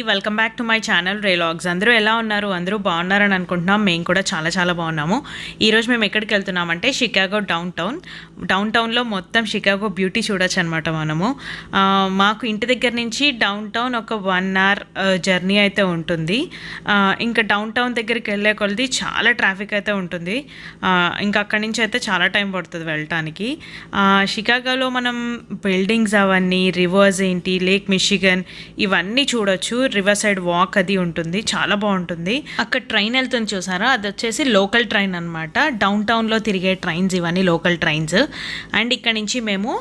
Welcome back to my channel Relogs. అందరూ ఎలా ఉన్నారు? అందరూ బాగున్నారని అనుకుంటున్నాం. మేము కూడా చాలా చాలా బాగున్నాము. ఈరోజు మేము ఎక్కడికి వెళ్తున్నామంటే షికాగో డౌన్ టౌన్లో మొత్తం షికాగో బ్యూటీ చూడొచ్చు అనమాట. మనము మాకు ఇంటి దగ్గర నుంచి డౌన్ టౌన్ ఒక 1 hour జర్నీ అయితే ఉంటుంది. ఇంకా డౌన్ టౌన్ దగ్గరికి వెళ్ళే కొలది చాలా ట్రాఫిక్ అయితే ఉంటుంది. ఇంకా అక్కడి నుంచి అయితే చాలా టైం పడుతుంది వెళ్ళటానికి. షికాగోలో మనం బిల్డింగ్స్ అవన్నీ, రివర్స్ ఏంటి, లేక్ మిషిగన్ ఇవన్నీ చూడొచ్చు. రివర్ సైడ్ వాక్ అది ఉంటుంది, చాలా బాగుంటుంది. అక్కడ ట్రైన్ వెళ్తుంది చూసారా, అది వచ్చేసి లోకల్ ట్రైన్ అనమాట. డౌన్ టౌన్లో తిరిగే ట్రైన్స్ ఇవన్నీ లోకల్ ట్రైన్స్. అండ్ ఇక్కడ నుంచి మేము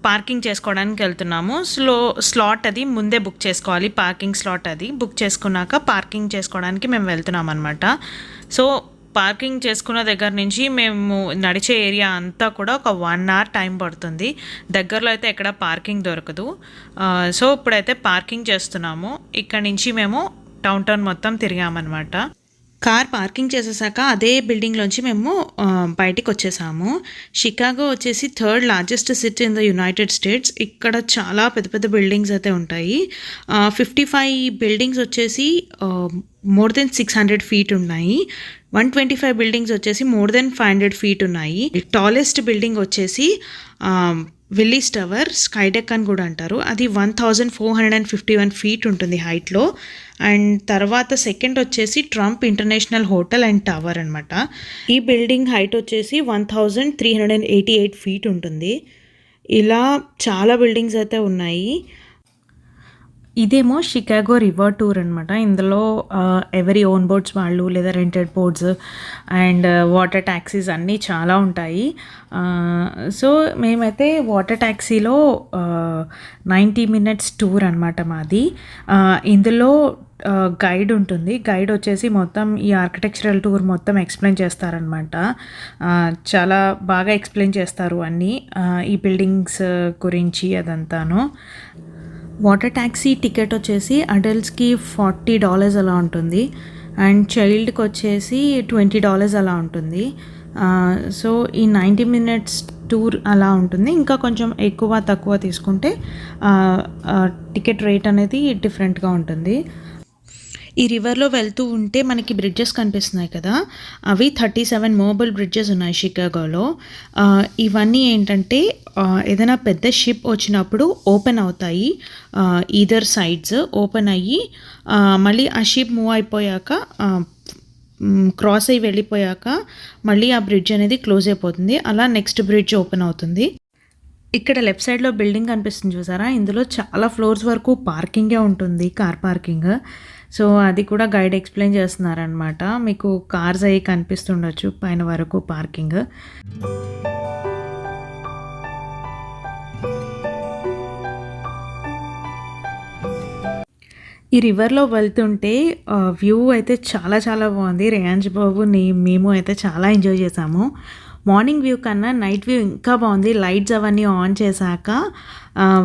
పార్కింగ్ చేసుకోవడానికి వెళ్తున్నాము. స్లాట్ అది ముందే బుక్ చేసుకోవాలి. పార్కింగ్ స్లాట్ అది బుక్ చేసుకున్నాక పార్కింగ్ చేసుకోవడానికి మేము వెళ్తున్నాం అనమాట. సో పార్కింగ్ చేసుకున్న దగ్గర నుంచి మేము నడిచే ఏరియా అంతా కూడా ఒక 1 hour టైం పడుతుంది. దగ్గరలో అయితే ఎక్కడ పార్కింగ్ దొరకదు. సో ఇప్పుడైతే పార్కింగ్ చేస్తున్నాము. ఇక్కడ నుంచి మేము డౌన్ టౌన్ మొత్తం తిరిగామన్నమాట. కార్ పార్కింగ్ చేసేసాక అదే బిల్డింగ్లోంచి మేము బయటికి వచ్చేసాము. షికాగో వచ్చేసి 3rd largest city in the United states. ఇక్కడ చాలా పెద్ద పెద్ద బిల్డింగ్స్ అయితే ఉంటాయి. 55 బిల్డింగ్స్ వచ్చేసి మోర్ దెన్ 600 feet ఉన్నాయి. 125 బిల్డింగ్స్ వచ్చేసి మోర్ దెన్ 500 feet ఉన్నాయి. టాలెస్ట్ బిల్డింగ్ వచ్చేసి విల్లీస్ టవర్, స్కైడెక్ అని కూడా అంటారు. అది 1451 feet ఉంటుంది హైట్లో. అండ్ తర్వాత సెకండ్ వచ్చేసి Trump international hotel and tower అనమాట. ఈ బిల్డింగ్ హైట్ వచ్చేసి 1388 feet ఉంటుంది. ఇలా చాలా బిల్డింగ్స్ అయితే ఉన్నాయి. ఇదేమో షికాగో రివర్ టూర్ అనమాట. ఇందులో ఎవరీ ఓన్ బోట్స్ వాళ్ళు, లేదా rented boats and water taxis అన్నీ చాలా ఉంటాయి. సో మేమైతే వాటర్ ట్యాక్సీలో 90 minutes టూర్ అనమాట మాది. ఇందులో గైడ్ ఉంటుంది. గైడ్ వచ్చేసి మొత్తం ఈ ఆర్కిటెక్చరల్ టూర్ మొత్తం ఎక్స్ప్లెయిన్ చేస్తారనమాట. చాలా బాగా ఎక్స్ప్లెయిన్ చేస్తారు అన్నీ, ఈ బిల్డింగ్స్ గురించి అదంతాను. వాటర్ ట్యాక్సీ టికెట్ వచ్చేసి అడల్ట్స్కి $40 అలా ఉంటుంది. అండ్ చైల్డ్కి వచ్చేసి $20 అలా ఉంటుంది. సో ఈ 90 minutes టూర్ అలా ఉంటుంది. ఇంకా కొంచెం ఎక్కువ తక్కువ తీసుకుంటే టికెట్ రేట్ అనేది డిఫరెంట్గా ఉంటుంది. ఈ రివర్లో వెళ్తూ ఉంటే మనకి బ్రిడ్జెస్ కనిపిస్తున్నాయి కదా, అవి 37 మూవబుల్ బ్రిడ్జెస్ ఉన్నాయి షికాగోలో. ఇవన్నీ ఏంటంటే ఏదైనా పెద్ద షిప్ వచ్చినప్పుడు ఓపెన్ అవుతాయి. ఈదర్ సైడ్స్ ఓపెన్ అయ్యి మళ్ళీ ఆ షిప్ మూవ్ అయిపోయాక, క్రాస్ అయ్యి వెళ్ళిపోయాక మళ్ళీ ఆ బ్రిడ్జ్ అనేది క్లోజ్ అయిపోతుంది. అలా నెక్స్ట్ బ్రిడ్జ్ ఓపెన్ అవుతుంది. ఇక్కడ లెఫ్ట్ సైడ్లో బిల్డింగ్ కనిపిస్తుంది చూసారా, ఇందులో చాలా ఫ్లోర్స్ వరకు పార్కింగే ఉంటుంది, కార్ పార్కింగ్. సో అది కూడా గైడ్ ఎక్స్ప్లెయిన్ చేస్తున్నారనమాట. మీకు కార్స్ అవి కనిపిస్తుండొచ్చు పైన వరకు పార్కింగ్. ఈ రివర్లో వెళ్తుంటే వ్యూ అయితే చాలా చాలా బాగుంది. రేయాంష్ బాబు మేము అయితే చాలా ఎంజాయ్ చేసాము. మార్నింగ్ వ్యూ కన్నా నైట్ వ్యూ ఇంకా బాగుంది. లైట్స్ అవన్నీ ఆన్ చేశాక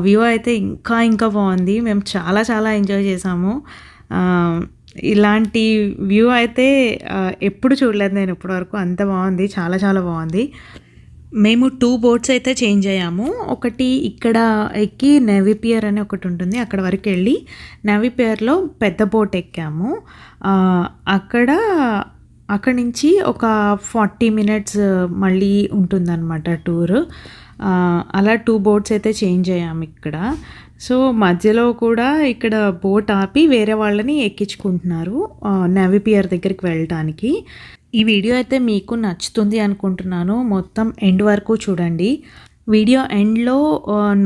వ్యూ అయితే ఇంకా బాగుంది. మేము చాలా చాలా ఎంజాయ్ చేసాము. ఇలాంటి వ్యూ అయితే ఎప్పుడు చూడలేదు నేను ఇప్పటివరకు. అంత బాగుంది, చాలా చాలా బాగుంది. మేము 2 boats అయితే చేంజ్ అయ్యాము. ఒకటి ఇక్కడ ఎక్కి నేవీ పియర్ అని ఒకటి ఉంటుంది, అక్కడ వరకు వెళ్ళి నేవీ పియర్లో పెద్ద బోట్ ఎక్కాము. అక్కడి నుంచి ఒక 40 minutes మళ్ళీ ఉంటుందన్నమాట టూర్. అలా 2 boats అయితే చేంజ్ అయ్యాము ఇక్కడ. సో మధ్యలో కూడా ఇక్కడ బోట్ ఆపి వేరే వాళ్ళని ఎక్కించుకుంటున్నారు నేవీ పియర్ దగ్గరికి వెళ్ళడానికి. ఈ వీడియో అయితే మీకు నచ్చుతుంది అనుకుంటున్నాను. మొత్తం ఎండ్ వరకు చూడండి. వీడియో ఎండ్లో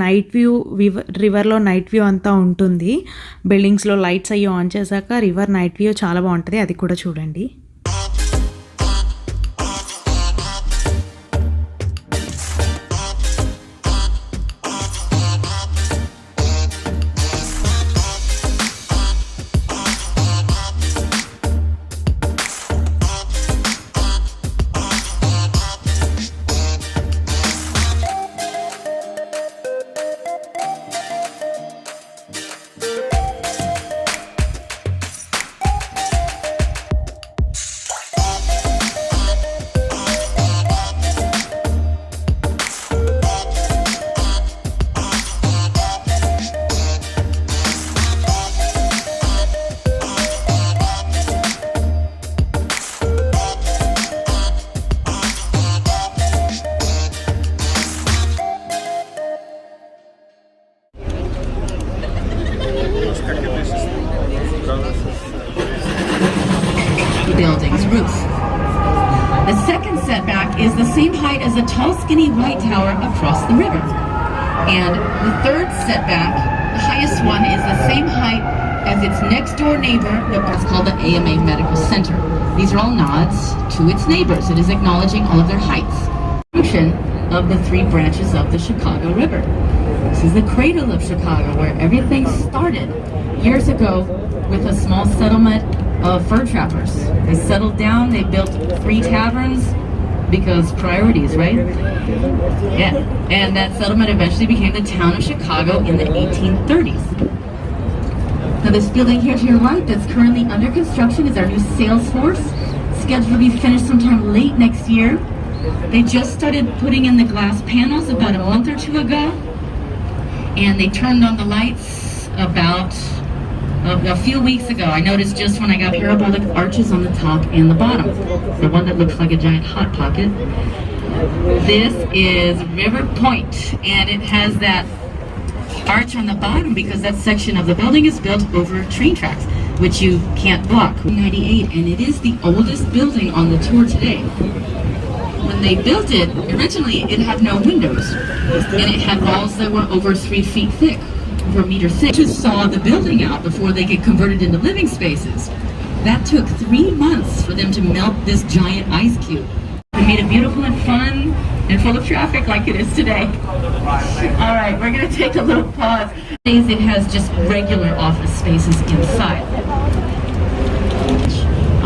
నైట్ వ్యూ, రివర్లో నైట్ వ్యూ అంతా ఉంటుంది. బిల్డింగ్స్లో లైట్స్ అయ్యి ఆన్ చేశాక రివర్ నైట్ వ్యూ చాలా బాగుంటుంది, అది కూడా చూడండి. The second setback is the same height as a tall, skinny white tower across the river. And the third setback, the highest one, is the same height as its next door neighbor, what's called the AMA Medical Center. These are all nods to its neighbors. It is acknowledging all of their heights. Function of the three branches of the Chicago River. This is the cradle of Chicago, where everything started years ago with a small settlement of fur trappers. They settled down, they built 3 taverns, because priorities, right? Yeah, and that settlement eventually became the town of Chicago in the 1830s. Now this building here to your right that's currently under construction is our new sales force, scheduled to be finished sometime late next year. They just started putting in the glass panels about a month or 2 ago, and they turned on the lights about a few weeks ago. I noticed just when I got parabolic arches on the top and the bottom. The one that looks like a giant hot pocket. This is River Point, and it has that arch on the bottom because that section of the building is built over train tracks, which you can't block. 98, and it is the oldest building on the tour today. When they built it, originally it had no windows, and it had walls that were over 3 feet thick. Per meter thick, to saw the building out before they get converted into living spaces. That took 3 months for them to melt this giant ice cube. They made it beautiful and fun and full of traffic like it is today. All right, we're gonna take a little pause. It has just regular office spaces inside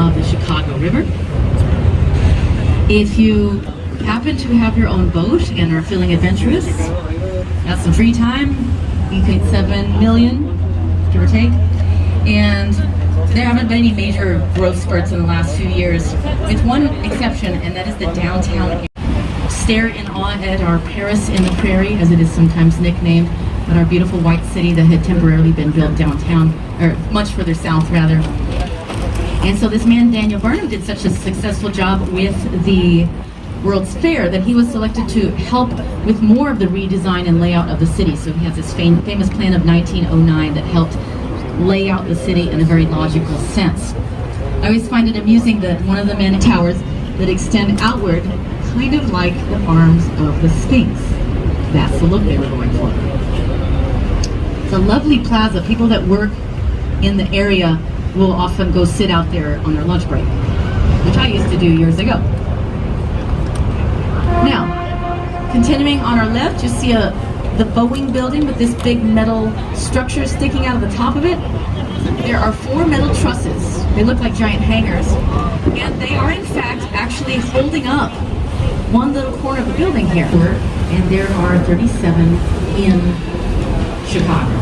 of the Chicago River. If you happen to have your own boat and are feeling adventurous, got some free time, you paid $7 million, give or take, and there haven't been any major growth spurts in the last few years, with one exception, and that is the downtown area. Stare in awe at our Paris in the Prairie, as it is sometimes nicknamed, but our beautiful white city that had temporarily been built downtown, or much further south rather. And so this man, Daniel Burnham, did such a successful job with the World's Fair that he was selected to help with more of the redesign and layout of the city. So he has this famous plan of 1909 that helped lay out the city in a very logical sense. I always find it amusing that one of the many towers that extend outward, kind of like the arms of the Sphinx. That's the look they were going for. It's a lovely plaza. People that work in the area will often go sit out there on their lunch break, which I used to do years ago. Now, continuing on our left, you see the Boeing building with this big metal structure sticking out of the top of it. There are 4 metal trusses. They look like giant hangars, and they are in fact actually holding up one little corner of the building here. And there are 37 in Chicago.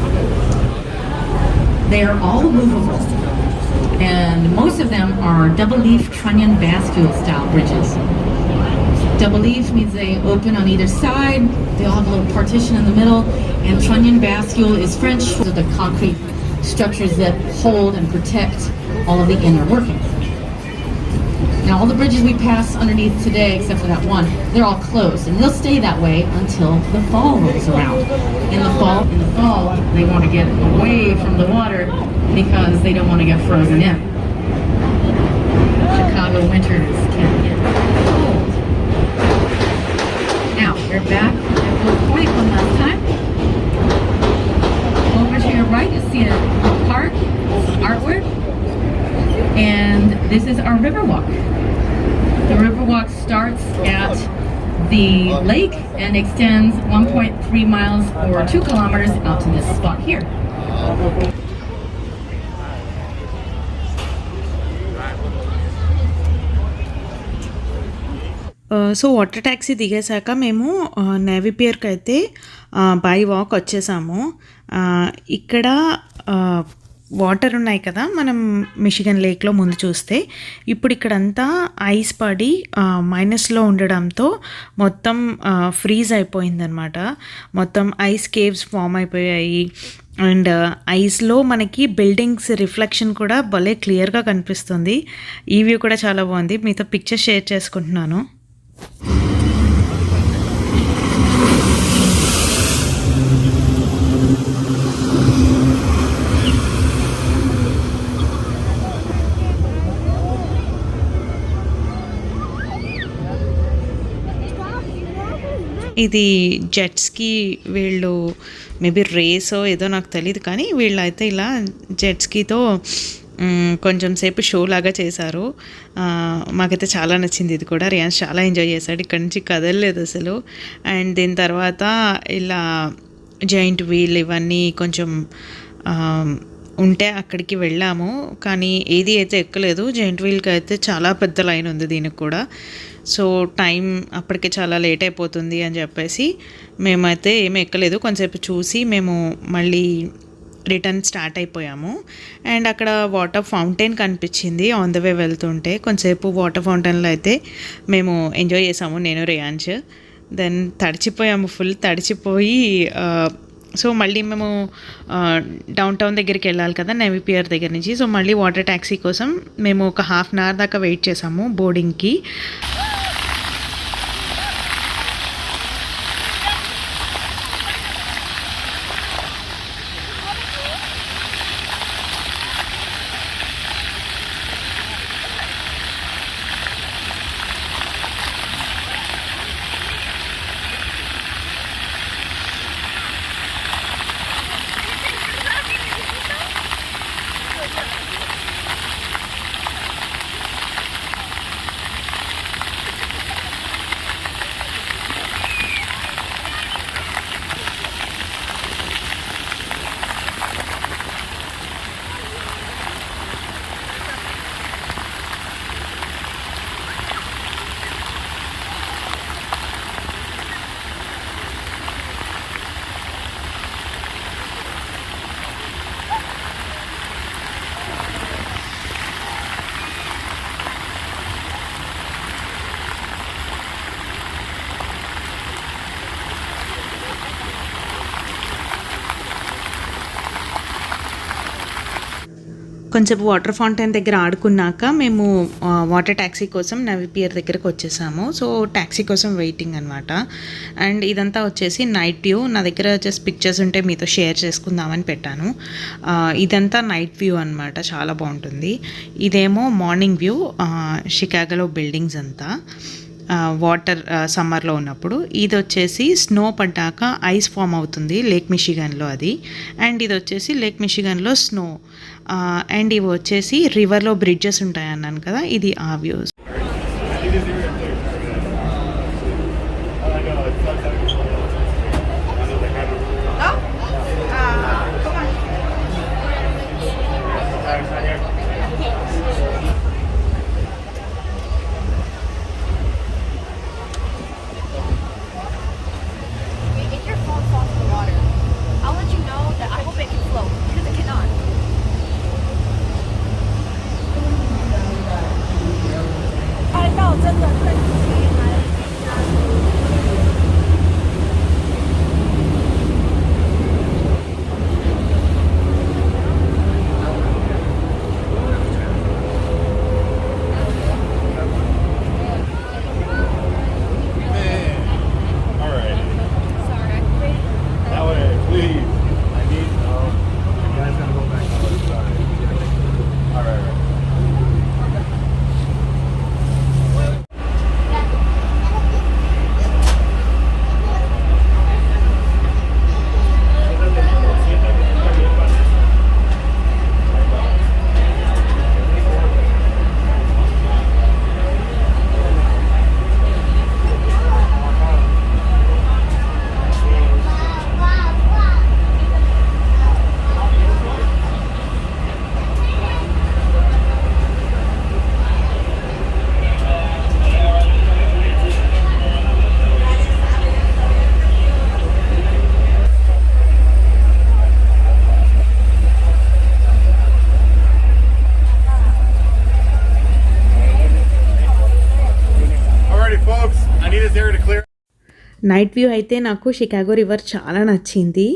They are all movable, and most of them are double-leaf trunnion bascule style bridges. Double leaf means they open on either side. They all have a little partition in the middle. And trunnion bascule is French for the concrete structures that hold and protect all of the inner workings. Now all the bridges we pass underneath today, except for that one, they're all closed, and they'll stay that way until the fall rolls around. In the fall, they want to get away from the water because they don't want to get frozen in. Chicago winters can get cold. Now, we're back at Blue Point one last time. Over to your right, you see a park, some artwork, and this is our Riverwalk. The Riverwalk starts at the lake and extends 1.3 miles or 2 kilometers out to this spot here. So water taxi దిగేశాక మేము navy పియర్కి అయితే by walk వచ్చేసాము. ఇక్కడ water ఉన్నాయి కదా, మనం Michigan లేక్లో ముందు చూస్తే ఇప్పుడు ఇక్కడంతా ఐస్ పడి మైనస్లో ఉండడంతో మొత్తం ఫ్రీజ్ అయిపోయిందనమాట. మొత్తం ఐస్ కేవ్స్ ఫామ్ అయిపోయాయి. అండ్ ఐస్లో మనకి బిల్డింగ్స్ రిఫ్లెక్షన్ కూడా భలే క్లియర్గా కనిపిస్తుంది. ఈ వ్యూ కూడా చాలా బాగుంది. మీతో పిక్చర్ షేర్ చేసుకుంటున్నాను. ఇది జెట్స్కి వీళ్ళు మేబీ రేసో ఏదో నాకు తెలియదు, కానీ వీళ్ళైతే ఇలా జెట్స్కీతో కొంచెం సేపు షో లాగా చేశారు. మాకైతే చాలా నచ్చింది ఇది కూడా. రియాన్స్ చాలా ఎంజాయ్ చేశాడు, ఇక్కడ నుంచి కదలలేదు అసలు. అండ్ దీని తర్వాత ఇలా జైంట్ వీల్ ఇవన్నీ కొంచెం ఉంటే అక్కడికి వెళ్ళాము, కానీ ఏది అయితే ఎక్కలేదు. జైంట్ వీల్కి అయితే చాలా పెద్ద లైన్ ఉంది దీనికి కూడా. సో టైం అప్పటికే చాలా లేట్ అయిపోతుంది అని చెప్పేసి మేమైతే ఏమీ ఎక్కలేదు. కొంచెంసేపు చూసి మేము మళ్ళీ రిటర్న్ స్టార్ట్ అయిపోయాము. అండ్ అక్కడ వాటర్ ఫౌంటైన్ కనిపించింది ఆన్ ద వే వెళ్తుంటే. కొంచెంసేపు వాటర్ ఫౌంటైన్లో అయితే మేము ఎంజాయ్ చేసాము, నేను రియాన్స్. దెన్ తడిచిపోయాము, ఫుల్ తడిచిపోయి సో మళ్ళీ మేము డౌన్ టౌన్ దగ్గరికి వెళ్ళాలి కదా నేవీ పియర్ దగ్గర నుంచి. సో మళ్ళీ వాటర్ ట్యాక్సీ కోసం మేము ఒక హాఫ్ అన్ అవర్ దాకా వెయిట్ చేసాము బోర్డింగ్కి. కొంచెం వాటర్ ఫౌంటైన్ దగ్గర ఆడుకున్నాక మేము వాటర్ ట్యాక్సీ కోసం నవీ పియర్ దగ్గరకు వచ్చేసాము. సో ట్యాక్సీ కోసం వెయిటింగ్ అనమాట. అండ్ ఇదంతా వచ్చేసి నైట్ వ్యూ. నా దగ్గర జస్ట్ పిక్చర్స్ ఉంటే మీతో షేర్ చేసుకుందామని పెట్టాను. ఇదంతా నైట్ వ్యూ అనమాట, చాలా బాగుంటుంది. ఇదేమో మార్నింగ్ వ్యూ, షికాగోలో బిల్డింగ్స్ అంతా వాటర్ సమ్మర్లో ఉన్నప్పుడు. ఇది వచ్చేసి స్నో పడ్డాక ఐస్ ఫామ్ అవుతుంది లేక్ మిషిగన్లో అది. అండ్ ఇది వచ్చేసి లేక్ మిషిగన్లో స్నో. అండ్ ఇవి వచ్చేసి రివర్లో బ్రిడ్జెస్ ఉంటాయి అన్నాను కదా, ఇది ఆ వ్యూస్. నైట్ వ్యూ అయితే నాకు షికాగో రివర్ చాలా నచ్చింది.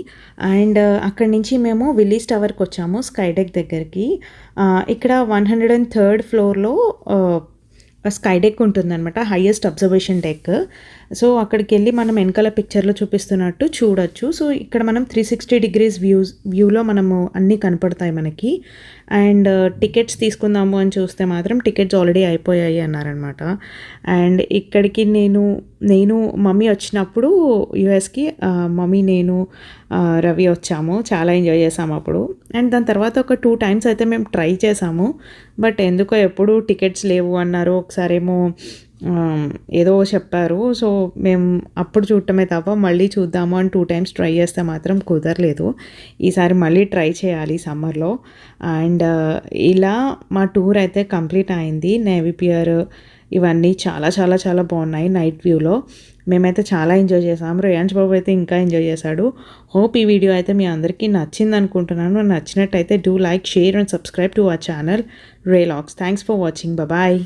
అండ్ అక్కడి నుంచి మేము విల్లీస్ టవర్కి వచ్చాము, స్కై డెక్ దగ్గరికి. ఇక్కడ 103rd ఫ్లోర్లో స్కై డెక్ ఉంటుందన్నమాట, హైయెస్ట్ అబ్జర్వేషన్ డెక్. సో అక్కడికి వెళ్ళి మనం వెనకాల పిక్చర్లో చూపిస్తున్నట్టు చూడొచ్చు. సో ఇక్కడ మనం 360 degrees వ్యూలో మనము అన్నీ కనపడతాయి మనకి. అండ్ టికెట్స్ తీసుకుందాము అని చూస్తే మాత్రం టికెట్స్ ఆల్రెడీ అయిపోయాయి అన్నారనమాట. అండ్ ఇక్కడికి నేను నేను మమ్మీ వచ్చినప్పుడు యూఎస్కి మమ్మీ నేను రవి వచ్చాము. చాలా ఎంజాయ్ చేసాము అప్పుడు. అండ్ దాని తర్వాత ఒక 2 టైమ్స్ అయితే మేము ట్రై చేసాము. బట్ ఎందుకో ఎప్పుడు టికెట్స్ లేవు అన్నారు. ఒకసారేమో ఏదో చెప్పారు. సో మేము అప్పుడు చూడటమే తప్ప మళ్ళీ చూద్దాము అని 2 టైమ్స్ ట్రై చేస్తే మాత్రం కుదరలేదు. ఈసారి మళ్ళీ ట్రై చేయాలి సమ్మర్లో. అండ్ ఇలా మా టూర్ అయితే కంప్లీట్ అయింది. నేవీ పియర్ ఇవన్నీ చాలా చాలా చాలా బాగున్నాయి నైట్ వ్యూలో. మేమైతే చాలా ఎంజాయ్ చేసాము. రేయాన్స్ బాబు అయితే ఇంకా ఎంజాయ్ చేశాడు. హోప్ ఈ వీడియో అయితే మీ అందరికీ నచ్చింది అనుకుంటున్నాను. నచ్చినట్టయితే do like, share and subscribe to our channel Relogs. Thanks for watching. Bye.